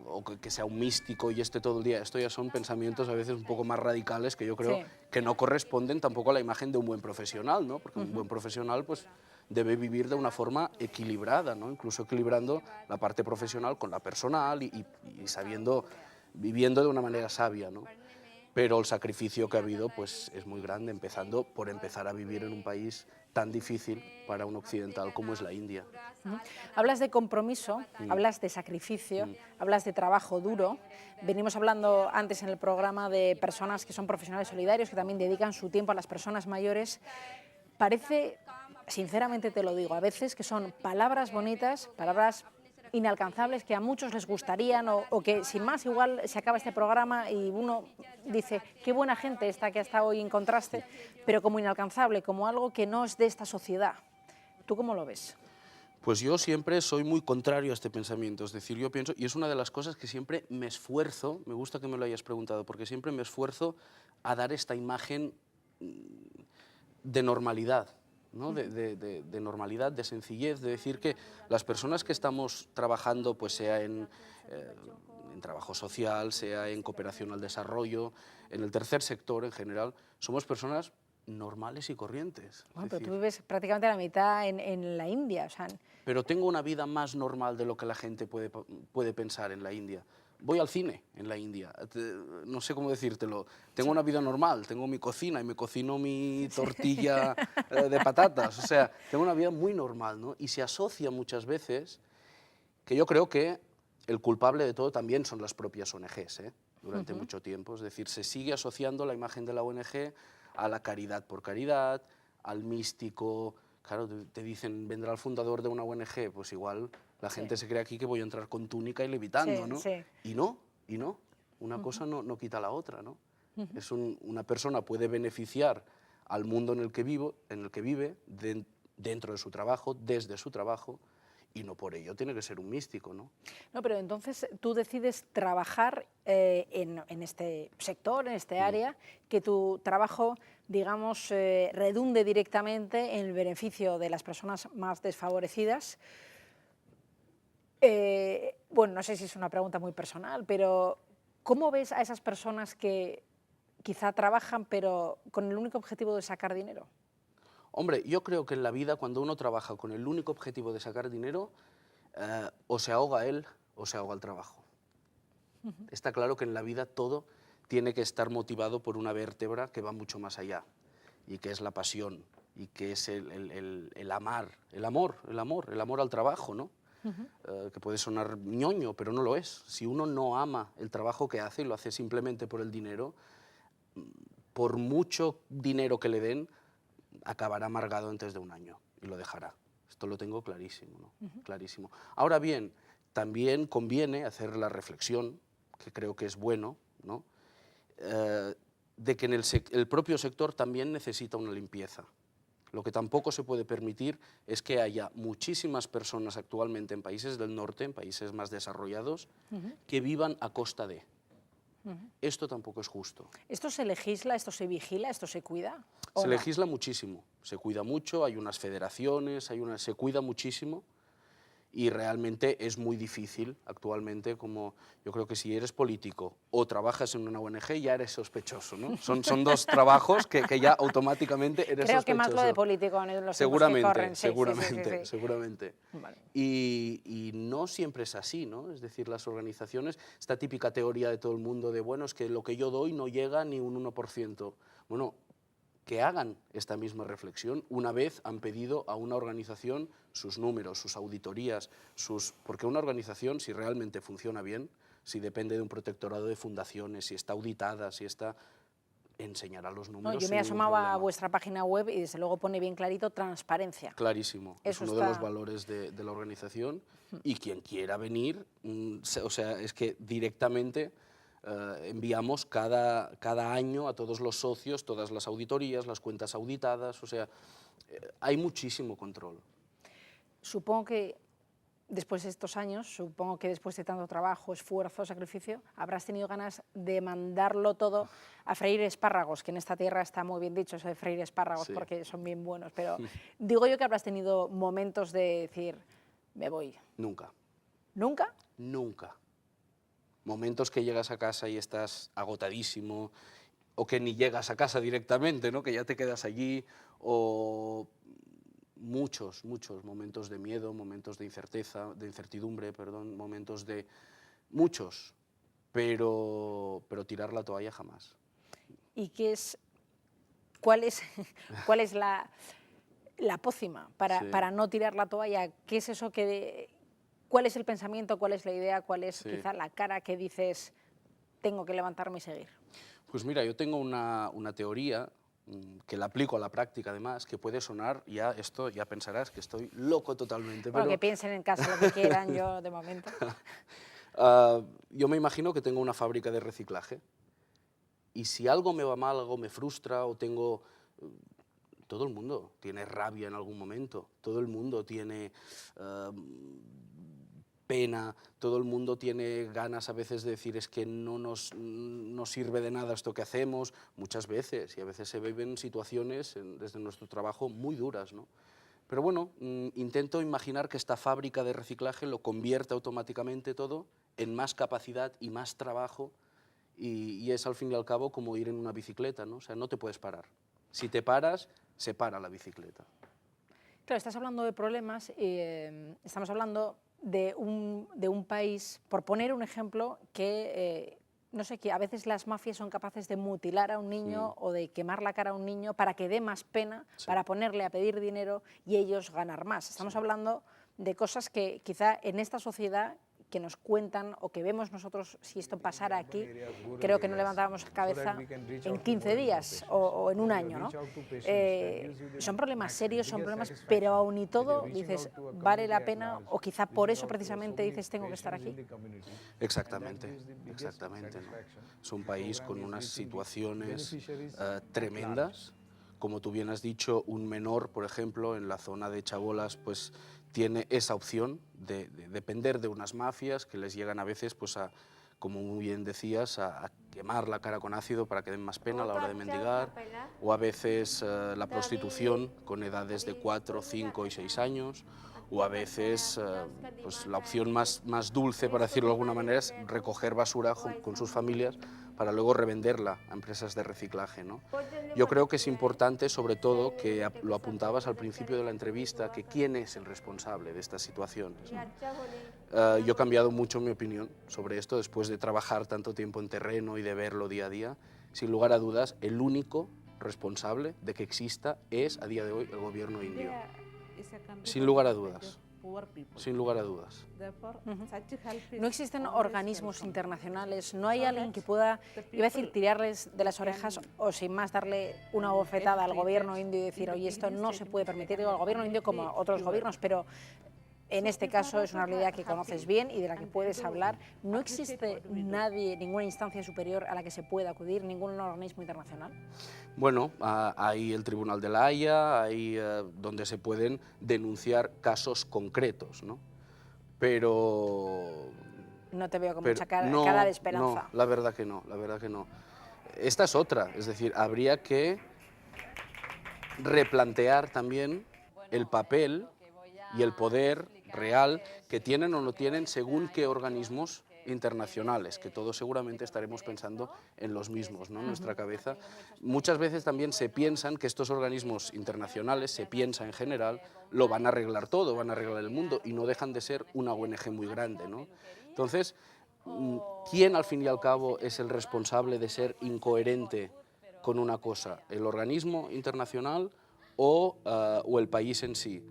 o que sea un místico y esté todo el día. Esto ya son pensamientos a veces un poco más radicales que yo creo que no corresponden tampoco a la imagen de un buen profesional, ¿no? Porque un buen profesional pues debe vivir de una forma equilibrada, ¿no? Incluso equilibrando la parte profesional con la personal y sabiendo, viviendo de una manera sabia, ¿no? Pero el sacrificio que ha habido pues es muy grande, empezando por empezar a vivir en un país tan difícil para un occidental como es la India. Hablas de compromiso, hablas de sacrificio, hablas de trabajo duro. Venimos hablando antes en el programa de personas que son profesionales solidarios, que también dedican su tiempo a las personas mayores. Parece, sinceramente te lo digo, a veces que son palabras bonitas, palabras inalcanzables que a muchos les gustarían o que sin más igual se acaba este programa y uno dice qué buena gente esta que ha estado hoy en Contraste, pero como inalcanzable, como algo que no es de esta sociedad. ¿Tú cómo lo ves? Pues yo siempre soy muy contrario a este pensamiento, es decir, yo pienso, y es una de las cosas que siempre me esfuerzo, me gusta que me lo hayas preguntado, porque siempre me esfuerzo a dar esta imagen de normalidad, ¿no? de normalidad, de sencillez, de decir que las personas que estamos trabajando, pues sea en trabajo social, sea en cooperación al desarrollo, en el tercer sector en general, somos personas normales y corrientes. Bueno, pero tú vives prácticamente la mitad en la India. O sea... Pero tengo una vida más normal de lo que la gente puede pensar en la India. Voy al cine en la India, no sé cómo decírtelo. Tengo una vida normal, tengo mi cocina y me cocino mi tortilla de patatas. O sea, tengo una vida muy normal, ¿no? Y se asocia muchas veces, que yo creo que el culpable de todo también son las propias ONGs, durante mucho tiempo. Es decir, se sigue asociando la imagen de la ONG a la caridad por caridad, al místico. Claro, te dicen, vendrá el fundador de una ONG, pues igual la gente se cree aquí que voy a entrar con túnica y levitando, ¿no? Sí. Y no, una cosa no quita la otra, ¿no? Una persona puede beneficiar al mundo en el que vive, dentro de su trabajo, desde su trabajo, y no por ello tiene que ser un místico, ¿no? No, pero entonces tú decides trabajar en este sector, en este área, que tu trabajo, digamos, redunde directamente en el beneficio de las personas más desfavorecidas. Bueno, no sé si es una pregunta muy personal, pero ¿cómo ves a esas personas que quizá trabajan pero con el único objetivo de sacar dinero? Hombre, yo creo que en la vida, cuando uno trabaja con el único objetivo de sacar dinero, o se ahoga él o se ahoga el trabajo. Está claro que en la vida todo tiene que estar motivado por una vértebra que va mucho más allá, y que es la pasión, y que es el amor al trabajo, ¿no? que puede sonar ñoño, pero no lo es. Si uno no ama el trabajo que hace y lo hace simplemente por el dinero, por mucho dinero que le den, acabará amargado antes de un año y lo dejará. Esto lo tengo clarísimo, ¿no? Clarísimo. Ahora bien, también conviene hacer la reflexión, que creo que es bueno, ¿no? De que el propio sector también necesita una limpieza. Lo que tampoco se puede permitir es que haya muchísimas personas actualmente en países del norte, en países más desarrollados, que vivan a costa de. Esto tampoco es justo. ¿Esto se legisla, esto se vigila, esto se cuida? Se legisla muchísimo, se cuida mucho, hay unas federaciones, se cuida muchísimo. Y realmente es muy difícil actualmente, como yo creo que si eres político o trabajas en una ONG ya eres sospechoso, ¿no? Son dos trabajos que ya automáticamente eres sospechoso. Creo que más lo de político en los seguramente, tiempos que corren. seguramente, Sí. seguramente. Vale. Y no siempre es así, ¿no? Es decir, las organizaciones, esta típica teoría de todo el mundo de, bueno, es que lo que yo doy no llega ni un 1%. Bueno, que hagan esta misma reflexión una vez han pedido a una organización sus números, sus auditorías, porque una organización, si realmente funciona bien, si depende de un protectorado de fundaciones, si está auditada, si está, enseñará los números. No, yo me sin ningún asomaba a problema. vuestra página web y desde luego pone bien clarito transparencia. Clarísimo, Eso es uno de los valores de la organización y quien quiera venir, o sea, es que directamente enviamos cada año a todos los socios todas las auditorías, las cuentas auditadas, o sea, hay muchísimo control. Supongo que después de estos años, supongo que después de tanto trabajo, esfuerzo, sacrificio, habrás tenido ganas de mandarlo todo a freír espárragos, que en esta tierra está muy bien dicho eso de freír espárragos, Sí. porque son bien buenos, pero digo yo que habrás tenido momentos de decir, me voy. Nunca. ¿Nunca? Nunca. Momentos que llegas a casa y estás agotadísimo, o que ni llegas a casa directamente, ¿no? Que ya te quedas allí, o muchos momentos de miedo, momentos de incertidumbre, perdón, momentos de... muchos, pero tirar la toalla jamás. ¿Y cuál es la pócima para no tirar la toalla? ¿Qué es eso cuál es el pensamiento, cuál es la idea, cuál es quizá la cara que dices, tengo que levantarme y seguir? Pues mira, yo tengo una teoría que la aplico a la práctica además, que puede sonar, ya pensarás que estoy loco totalmente. Bueno, pero... que piensen en casa lo que quieran, yo de momento. Yo me imagino que tengo una fábrica de reciclaje y si algo me va mal, algo me frustra o tengo... Todo el mundo tiene rabia en algún momento, todo el mundo tiene pena, todo el mundo tiene ganas a veces de decir es que no sirve de nada esto que hacemos, muchas veces, y a veces se viven situaciones desde nuestro trabajo muy duras, ¿no? Pero bueno, intento imaginar que esta fábrica de reciclaje lo convierte automáticamente todo en más capacidad y más trabajo y es al fin y al cabo como ir en una bicicleta, ¿no? O sea, no te puedes parar. Si te paras, se para la bicicleta. Claro, estás hablando de problemas y estamos hablando de un país, por poner un ejemplo, que no sé, que a veces las mafias son capaces de mutilar a un niño o de quemar la cara a un niño para que dé más pena, para ponerle a pedir dinero y ellos ganar más. Estamos hablando de cosas que quizá en esta sociedad que nos cuentan o que vemos nosotros, si esto pasara aquí, creo que no levantábamos cabeza en 15 días o en un año, ¿no? Son problemas serios, son problemas, pero aún y todo dices, vale la pena, o quizá por eso precisamente dices, tengo que estar aquí. Exactamente, exactamente, ¿no? Es un país con unas situaciones tremendas. Como tú bien has dicho, un menor, por ejemplo, en la zona de Chabolas, pues tiene esa opción de depender de unas mafias que les llegan a veces, pues como muy bien decías, a quemar la cara con ácido para que den más pena a la hora de mendigar, o a veces la prostitución con edades de 4, 5 y 6 años, o a veces pues la opción más dulce, para decirlo de alguna manera, es recoger basura con sus familias para luego revenderla a empresas de reciclaje, ¿no? Yo creo que es importante, sobre todo, que lo apuntabas al principio de la entrevista, que quién es el responsable de estas situaciones, ¿no? Yo he cambiado mucho mi opinión sobre esto después de trabajar tanto tiempo en terreno y de verlo día a día. Sin lugar a dudas, el único responsable de que exista es, a día de hoy, el gobierno indio. Sin lugar a dudas. sin lugar a dudas. No existen organismos internacionales, no hay alguien que pueda, iba a decir, tirarles de las orejas o sin más darle una bofetada al gobierno indio y decir, oye, esto no se puede permitir, digo, al gobierno indio como a otros gobiernos, pero en este caso es una realidad que conoces bien y de la que puedes hablar. ¿No existe nadie, ninguna instancia superior a la que se pueda acudir, ningún organismo internacional? Bueno, hay el Tribunal de la Haya, hay donde se pueden denunciar casos concretos, ¿no? Pero... No te veo con mucha cara de esperanza. No, la verdad que no, la verdad que no. Esta es otra, es decir, habría que replantear también el papel y el poder real que tienen o no tienen según qué organismos internacionales, que todos seguramente estaremos pensando en los mismos, ¿no? En nuestra cabeza. Muchas veces también se piensan que estos organismos internacionales, se piensa en general, lo van a arreglar todo, van a arreglar el mundo, y no dejan de ser una ONG muy grande, ¿no? Entonces, ¿quién al fin y al cabo es el responsable de ser incoherente con una cosa? ¿El organismo internacional o el país en sí?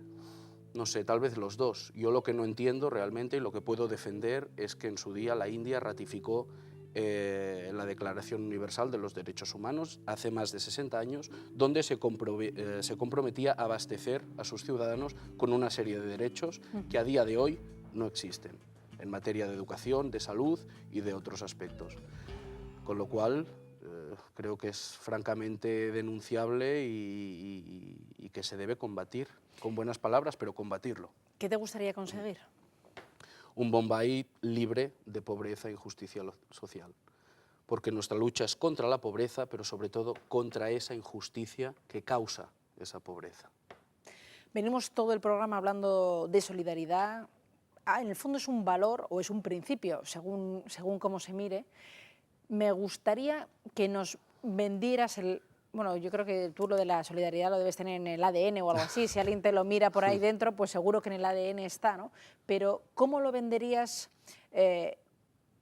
No sé, tal vez los dos. Yo lo que no entiendo realmente y lo que puedo defender es que en su día la India ratificó la Declaración Universal de los Derechos Humanos hace más de 60 años, donde se comprometía a abastecer a sus ciudadanos con una serie de derechos que a día de hoy no existen, en materia de educación, de salud y de otros aspectos. Con lo cual, creo que es francamente denunciable y que se debe combatir, con buenas palabras, pero combatirlo. ¿Qué te gustaría conseguir? Un Bombay libre de pobreza e injusticia social, porque nuestra lucha es contra la pobreza, pero sobre todo contra esa injusticia que causa esa pobreza. Venimos todo el programa hablando de solidaridad. En el fondo es un valor o es un principio, según cómo se mire. Me gustaría que nos vendieras el... Bueno, yo creo que tú lo de la solidaridad lo debes tener en el ADN o algo así. Si alguien te lo mira por ahí dentro, pues seguro que en el ADN está, ¿no? Pero ¿cómo lo venderías?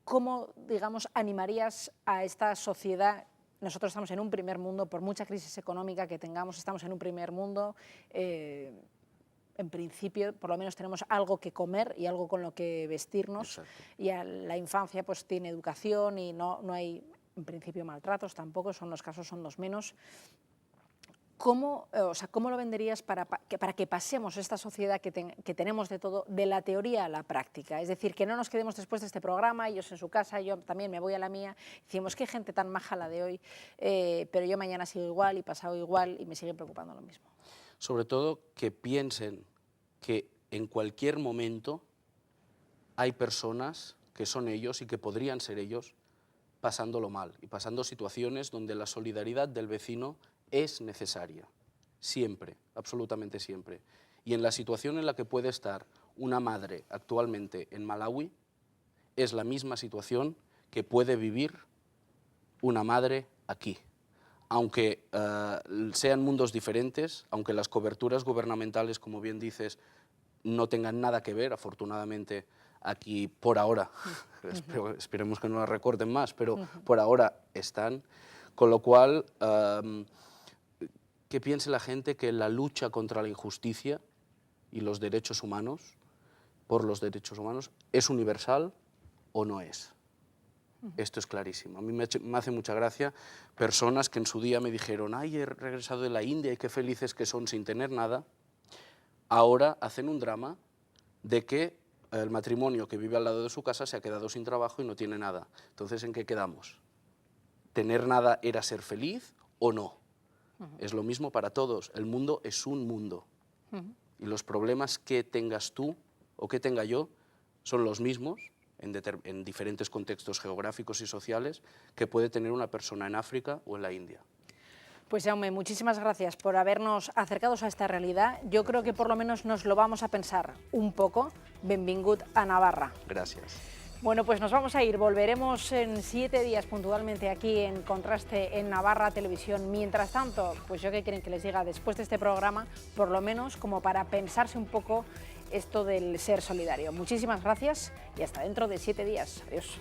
¿Cómo, digamos, animarías a esta sociedad? Nosotros estamos en un primer mundo, por mucha crisis económica que tengamos, estamos en un primer mundo. En principio, por lo menos tenemos algo que comer y algo con lo que vestirnos. Exacto. Y a la infancia pues tiene educación y no hay, en principio, maltratos tampoco, los casos son los menos. ¿Cómo lo venderías para que pasemos esta sociedad que tenemos de todo, de la teoría a la práctica? Es decir, que no nos quedemos después de este programa, ellos en su casa, yo también me voy a la mía, decimos, qué gente tan maja la de hoy, pero yo mañana sigo igual y pasado igual y me sigue preocupando lo mismo. Sobre todo que piensen que en cualquier momento hay personas que son ellos y que podrían ser ellos pasándolo mal y pasando situaciones donde la solidaridad del vecino es necesaria, siempre, absolutamente siempre. Y en la situación en la que puede estar una madre actualmente en Malawi, es la misma situación que puede vivir una madre aquí. Aunque sean mundos diferentes, aunque las coberturas gubernamentales, como bien dices, no tengan nada que ver, afortunadamente aquí por ahora, esperemos que no las recorten más, pero por ahora están, con lo cual que piense la gente que la lucha contra la injusticia y los derechos humanos, por los derechos humanos, es universal o no es. Esto es clarísimo. A mí me hace mucha gracia personas que en su día me dijeron, ay, he regresado de la India y qué felices que son sin tener nada. Ahora hacen un drama de que el matrimonio que vive al lado de su casa se ha quedado sin trabajo y no tiene nada. Entonces, ¿en qué quedamos? ¿Tener nada era ser feliz o no? Es lo mismo para todos. El mundo es un mundo. Y los problemas que tengas tú o que tenga yo son los mismos en diferentes contextos geográficos y sociales que puede tener una persona en África o en la India. Pues Jaume, muchísimas gracias por habernos acercado a esta realidad. Yo creo que por lo menos nos lo vamos a pensar un poco. Benvingut a Navarra. Gracias. Bueno, pues nos vamos a ir. Volveremos en 7 días puntualmente aquí en Contraste en Navarra Televisión. Mientras tanto, pues yo qué quieren que les diga después de este programa, por lo menos como para pensarse un poco esto del ser solidario. Muchísimas gracias y hasta dentro de 7 días. Adiós.